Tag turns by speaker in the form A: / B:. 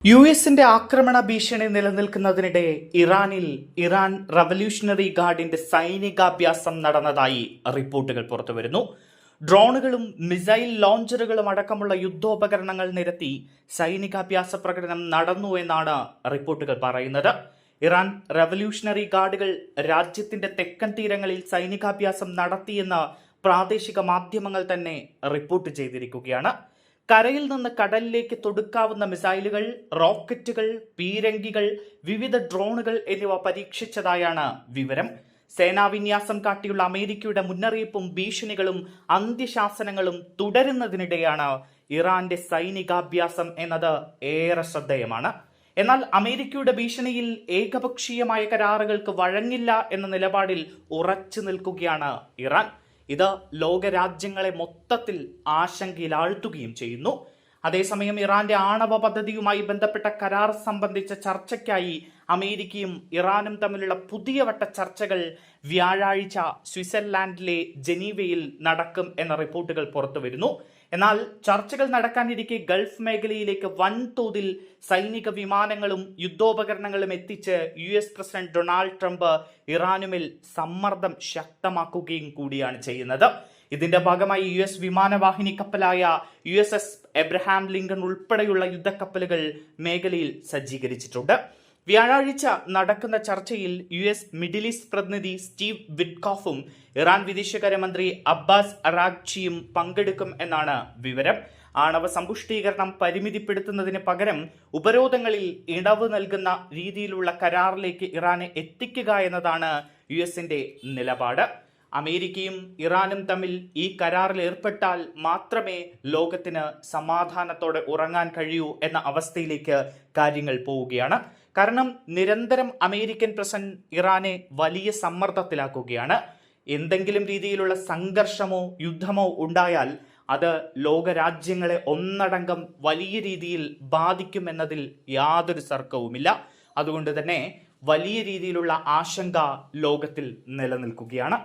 A: യുഎസിന്റെ ആക്രമണ ഭീഷണി നിലനിൽക്കുന്നതിനിടെ Iran revolutionary ഗാർഡിന്റെ സൈനികാഭ്യാസം നടന്നതായി റിപ്പോർട്ടുകൾ പുറത്തുവരുന്നു. ഡ്രോണുകളും മിസൈൽ ലോഞ്ചറുകളും അടക്കമുള്ള യുദ്ധോപകരണങ്ങൾ നിരത്തി സൈനികാഭ്യാസ പ്രകടനം നടന്നു എന്നാണ് റിപ്പോർട്ടുകൾ പറയുന്നത്. ഇറാൻ റവല്യൂഷണറി ഗാർഡുകൾ രാജ്യത്തിന്റെ തെക്കൻ തീരങ്ങളിൽ സൈനികാഭ്യാസം നടത്തിയെന്ന് പ്രാദേശിക മാധ്യമങ്ങൾ തന്നെ റിപ്പോർട്ട് ചെയ്തിരിക്കുകയാണ്. കരയിൽ നിന്ന് കടലിലേക്ക് തൊടുക്കാവുന്ന മിസൈലുകൾ, റോക്കറ്റുകൾ, പീരങ്കികൾ, വിവിധ ഡ്രോണുകൾ എന്നിവ പരീക്ഷിച്ചതായാണ് വിവരം. സേനാവിന്യാസം കാട്ടിയുള്ള അമേരിക്കയുടെ മുന്നറിയിപ്പും ഭീഷണികളും അന്ത്യശാസനങ്ങളും തുടരുന്നതിനിടെയാണ് ഇറാന്റെ സൈനികാഭ്യാസം എന്നത് ഏറെ ശ്രദ്ധേയമാണ്. എന്നാൽ അമേരിക്കയുടെ ഭീഷണിയിൽ ഏകപക്ഷീയമായ കരാറുകൾക്ക് വഴങ്ങില്ല എന്ന നിലപാടിൽ ഉറച്ചു നിൽക്കുകയാണ് ഇറാൻ. ഇത് ലോകരാജ്യങ്ങളെ മൊത്തത്തിൽ ആശങ്കയിലാഴ്ത്തുകയും ചെയ്യുന്നു. അതേസമയം ഇറാന്റെ ആണവ പദ്ധതിയുമായി ബന്ധപ്പെട്ട കരാർ സംബന്ധിച്ച ചർച്ചയ്ക്കായി അമേരിക്കയും ഇറാനും തമ്മിലുള്ള പുതിയ വട്ട ചർച്ചകൾ വ്യാഴാഴ്ച സ്വിറ്റ്സർലാൻഡിലെ ജനീവയിൽ നടക്കും എന്ന റിപ്പോർട്ടുകൾ പുറത്തുവരുന്നു. എന്നാൽ ചർച്ചകൾ നടക്കാനിരിക്കെ ഗൾഫ് മേഖലയിലേക്ക് വൻതോതിൽ സൈനിക വിമാനങ്ങളും യുദ്ധോപകരണങ്ങളും എത്തിച്ച് US പ്രസിഡന്റ് ഡൊണാൾഡ് ട്രംപ് ഇറാനുമേൽ സമ്മർദ്ദം ശക്തമാക്കുകയും കൂടിയാണ് ചെയ്യുന്നത്. ഇതിന്റെ ഭാഗമായി US വിമാനവാഹിനി കപ്പലായ USS എബ്രഹാം ലിങ്കൺ ഉൾപ്പെടെയുള്ള യുദ്ധക്കപ്പലുകൾ മേഖലയിൽ സജ്ജീകരിച്ചിട്ടുണ്ട്. വ്യാഴാഴ്ച നടക്കുന്ന ചർച്ചയിൽ US മിഡിൽ ഈസ്റ്റ് പ്രതിനിധി സ്റ്റീവ് വിറ്റ്കോഫും ഇറാൻ വിദേശകാര്യമന്ത്രി അബ്ബാസ് അറാഗ്ചിയും പങ്കെടുക്കും എന്നാണ് വിവരം. ആണവ സമ്പുഷ്ടീകരണം പരിമിതിപ്പെടുത്തുന്നതിന് പകരം ഉപരോധങ്ങളിൽ ഇളവ് നൽകുന്ന രീതിയിലുള്ള കരാറിലേക്ക് ഇറാനെ എത്തിക്കുക എന്നതാണ് USന്റെ നിലപാട്. അമേരിക്കയും ഇറാനും തമ്മിൽ ഈ കരാറിൽ ഏർപ്പെട്ടാൽ മാത്രമേ ലോകത്തിന് സമാധാനത്തോടെ ഉറങ്ങാൻ കഴിയൂ എന്ന അവസ്ഥയിലേക്ക് കാര്യങ്ങൾ പോവുകയാണ്. കാരണം നിരന്തരം അമേരിക്കൻ പ്രസിഡന്റ് ഇറാനെ വലിയ സമ്മർദ്ദത്തിലാക്കുകയാണ്. എന്തെങ്കിലും രീതിയിലുള്ള സംഘർഷമോ യുദ്ധമോ ഉണ്ടായാൽ അത് ലോകരാജ്യങ്ങളെ ഒന്നടങ്കം വലിയ രീതിയിൽ ബാധിക്കുമെന്നതിൽ യാതൊരു തർക്കവുമില്ല. അതുകൊണ്ട് തന്നെ വലിയ രീതിയിലുള്ള ആശങ്ക ലോകത്തിൽ നിലനിൽക്കുകയാണ്.